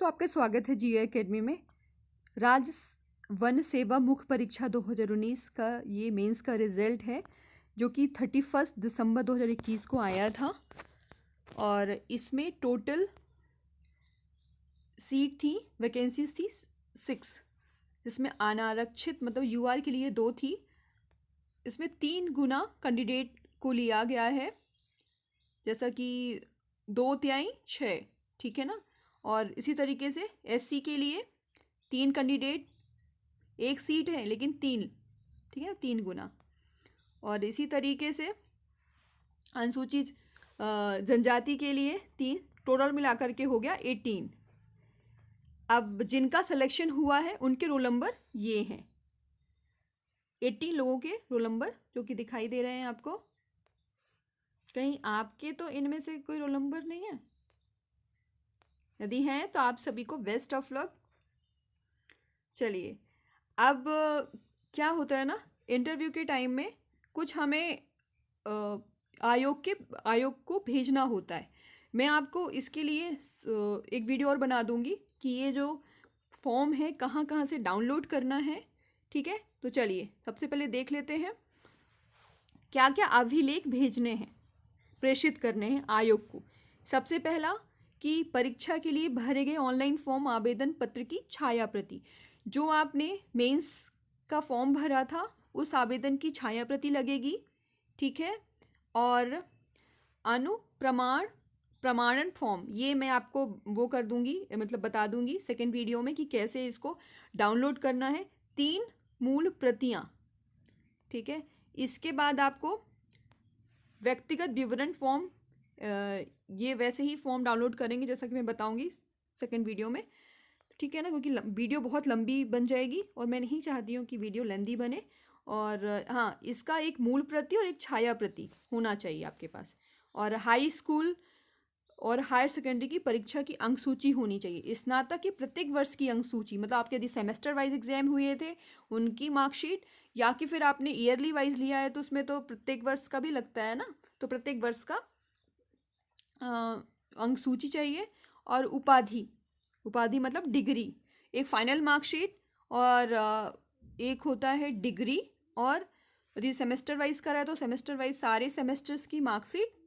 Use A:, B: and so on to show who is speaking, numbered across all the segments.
A: दोस्तों, आपका स्वागत है जीओ एकेडमी में। राज्य वन सेवा मुख्य परीक्षा 2019 का ये मेंस का रिजल्ट है जो कि 31 दिसंबर 2021 को आया था। और इसमें टोटल सीट थी, वैकेंसीज थी 6, जिसमें अनारक्षित मतलब यूआर के लिए 2 थी। इसमें 3 गुना कैंडिडेट को लिया गया है, जैसा कि 2 तिहाई 6, ठीक है ना। और इसी तरीके से एससी के लिए 3 कैंडिडेट, 1 सीट है लेकिन 3, ठीक है, 3 गुना। और इसी तरीके से अनुसूचित जनजाति के लिए 3, टोटल मिलाकर के हो गया 18। अब जिनका सिलेक्शन हुआ है उनके रोल नंबर ये हैं, 18 लोगों के रोल नंबर जो कि दिखाई दे रहे हैं आपको। कहीं आपके तो इनमें से कोई रोल नंबर नहीं है? यदि हैं तो आप सभी को बेस्ट ऑफ लक। चलिए, अब क्या होता है ना, इंटरव्यू के टाइम में कुछ हमें आयोग को भेजना होता है। मैं आपको इसके लिए एक वीडियो और बना दूंगी कि ये जो फॉर्म है कहाँ कहाँ से डाउनलोड करना है, ठीक है। तो चलिए सबसे पहले देख लेते हैं क्या क्या अभिलेख भेजने हैं, प्रेषित करने हैं आयोग को। सबसे पहला कि परीक्षा के लिए भरे गए ऑनलाइन फॉर्म आवेदन पत्र की छाया प्रति, जो आपने मेंस का फॉर्म भरा था उस आवेदन की छाया प्रति लगेगी, ठीक है। और प्रमाणन फॉर्म, ये मैं आपको वो कर दूंगी, मतलब बता दूंगी सेकेंड वीडियो में कि कैसे इसको डाउनलोड करना है। 3 मूल प्रतियां, ठीक है। इसके बाद आपको व्यक्तिगत विवरण फॉर्म, ये वैसे ही फॉर्म डाउनलोड करेंगे जैसा कि मैं बताऊंगी सेकंड वीडियो में, ठीक है ना, क्योंकि वीडियो बहुत लंबी बन जाएगी और मैं नहीं चाहती हूँ कि वीडियो लेंदी बने। और हाँ, इसका एक मूल प्रति और एक छाया प्रति होना चाहिए आपके पास। और हाई स्कूल और हायर सेकेंडरी की परीक्षा की अंक सूची होनी चाहिए। स्नातक की प्रत्येक वर्ष की अंक सूची, मतलब आपके यदि सेमेस्टर वाइज एग्जाम हुए थे उनकी मार्कशीट, या कि फिर आपने ईयरली वाइज लिया है तो उसमें तो प्रत्येक वर्ष का भी लगता है ना, तो प्रत्येक वर्ष का अंक सूची चाहिए। और उपाधि मतलब डिग्री, एक फाइनल मार्कशीट और एक होता है डिग्री। और यदि सेमेस्टर वाइज करा है तो सेमेस्टर वाइज सारे सेमेस्टर्स की मार्कशीट,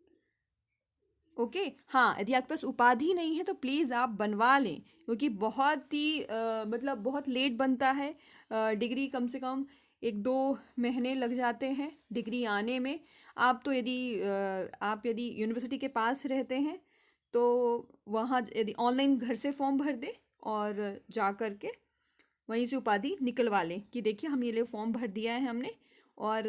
A: ओके। हाँ, यदि आपके पास उपाधि नहीं है तो प्लीज़ आप बनवा लें, क्योंकि बहुत ही मतलब बहुत लेट बनता है। डिग्री कम से कम 1-2 महीने लग जाते हैं डिग्री आने में। आप तो यदि यूनिवर्सिटी के पास रहते हैं तो वहाँ यदि ऑनलाइन घर से फॉर्म भर दें और जा कर के वहीं से उपाधि निकलवा लें कि देखिए हम ये फॉर्म भर दिया है हमने, और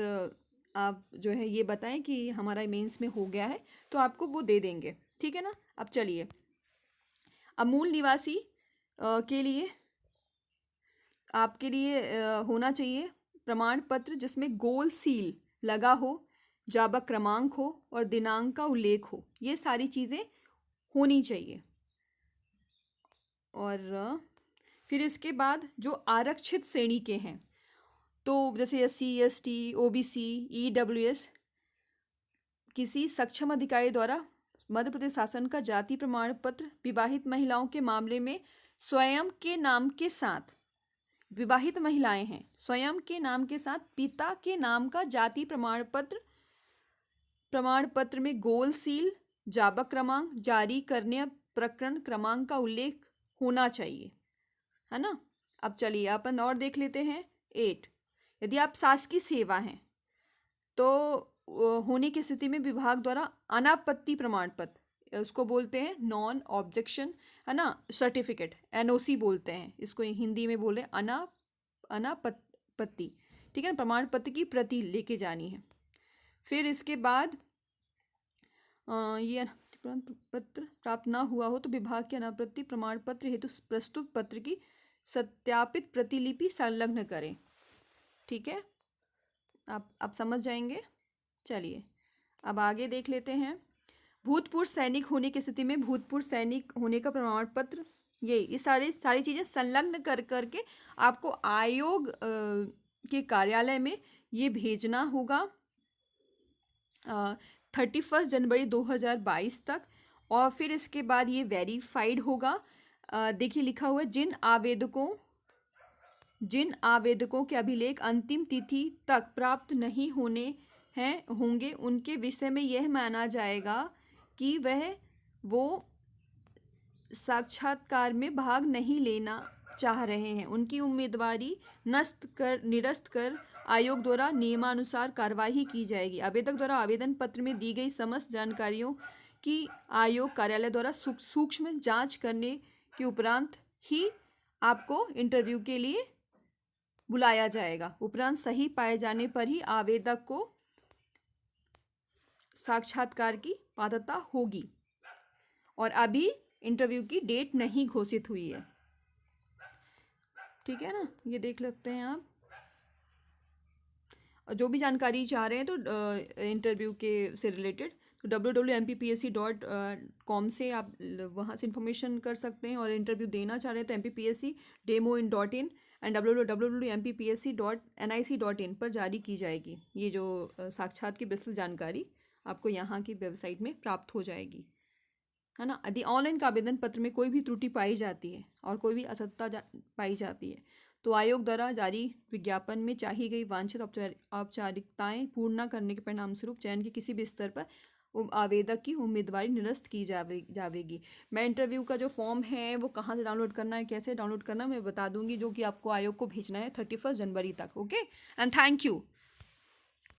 A: आप जो है ये बताएं कि हमारा मेंस में हो गया है, तो आपको वो दे देंगे, ठीक है ना। अब चलिए, अब मूल निवासी के लिए आपके लिए होना चाहिए प्रमाण पत्र जिसमें गोल सील लगा हो, जाबक क्रमांक हो और दिनांक का उल्लेख हो। ये सारी चीज़ें होनी चाहिए। और फिर इसके बाद जो आरक्षित श्रेणी के हैं, तो जैसे SC ST OBC EWS, किसी सक्षम अधिकारी द्वारा मध्य प्रदेश शासन का जाति प्रमाण पत्र, विवाहित महिलाओं के मामले में स्वयं के नाम के साथ, विवाहित महिलाएं हैं, स्वयं के नाम के साथ पिता के नाम का जाति प्रमाण पत्र में गोल सील, जाबक क्रमांक, जारी करने प्रकरण क्रमांक का उल्लेख होना चाहिए, है ना। अब चलिए अपन और देख लेते हैं 8। यदि आप शासकीय सेवा हैं तो होने की स्थिति में विभाग द्वारा अनापत्ति प्रमाण पत्र, उसको बोलते हैं नॉन ऑब्जेक्शन, है ना, सर्टिफिकेट, NOC बोलते हैं इसको, हिंदी में बोले अनापत्ति, ठीक है ना, प्रमाण पत्र की प्रति लेके जानी है। फिर इसके बाद ये प्रमाण पत्र प्राप्त ना हुआ हो तो विभाग के अनापत्ति प्रमाण पत्र हेतु प्रस्तुत पत्र की सत्यापित प्रतिलिपि संलग्न करें, ठीक है। आप समझ जाएंगे। चलिए अब आगे देख लेते हैं। भूतपूर्व सैनिक होने की स्थिति में भूतपूर्व सैनिक होने का प्रमाण पत्र, ये सारी चीज़ें संलग्न कर करके आपको आयोग के कार्यालय में ये भेजना होगा 31 जनवरी 2022 तक। और फिर इसके बाद ये वेरीफाइड होगा देखिए लिखा हुआ है, जिन आवेदकों के अभिलेख अंतिम तिथि तक प्राप्त नहीं होंगे उनके विषय में यह माना जाएगा कि वो साक्षात्कार में भाग नहीं लेना चाह रहे हैं। उनकी उम्मीदवारी निरस्त कर आयोग द्वारा नियमानुसार कार्यवाही की जाएगी। आवेदक द्वारा आवेदन पत्र में दी गई समस्त जानकारियों की आयोग कार्यालय द्वारा सूक्ष्म जांच करने के उपरांत ही आपको इंटरव्यू के लिए बुलाया जाएगा। उपरांत सही पाए जाने पर ही आवेदक को साक्षात्कार की पात्रता होगी। और अभी इंटरव्यू की डेट नहीं घोषित हुई है। ठीक है ना, ये देख सकते हैं आप। और जो भी जानकारी चाह रहे हैं तो इंटरव्यू के से रिलेटेड तो www.mpsc.com से आप वहाँ से इंफॉर्मेशन कर सकते हैं। और इंटरव्यू देना चाह रहे हैं तो mppsc.demo.in एंड www.mpsc.nic.in पर जारी की जाएगी। ये जो साक्षात की विस्तृत जानकारी आपको यहाँ की वेबसाइट में प्राप्त हो जाएगी, है ना। यदि ऑनलाइन का आवेदन पत्र में कोई भी त्रुटि पाई जाती है और कोई भी असत्यता पाई जाती है तो आयोग द्वारा जारी विज्ञापन में चाही गई वांछित औपचारिकताएं पूर्ण न करने के परिणाम स्वरूप चयन के किसी भी स्तर पर आवेदक की उम्मीदवारी निरस्त की जावेगी। मैं इंटरव्यू का जो फॉर्म है वो कहाँ से डाउनलोड करना है, कैसे डाउनलोड करना है, मैं बता दूंगी, जो कि आपको आयोग को भेजना है 31 जनवरी तक। Okay and thank you.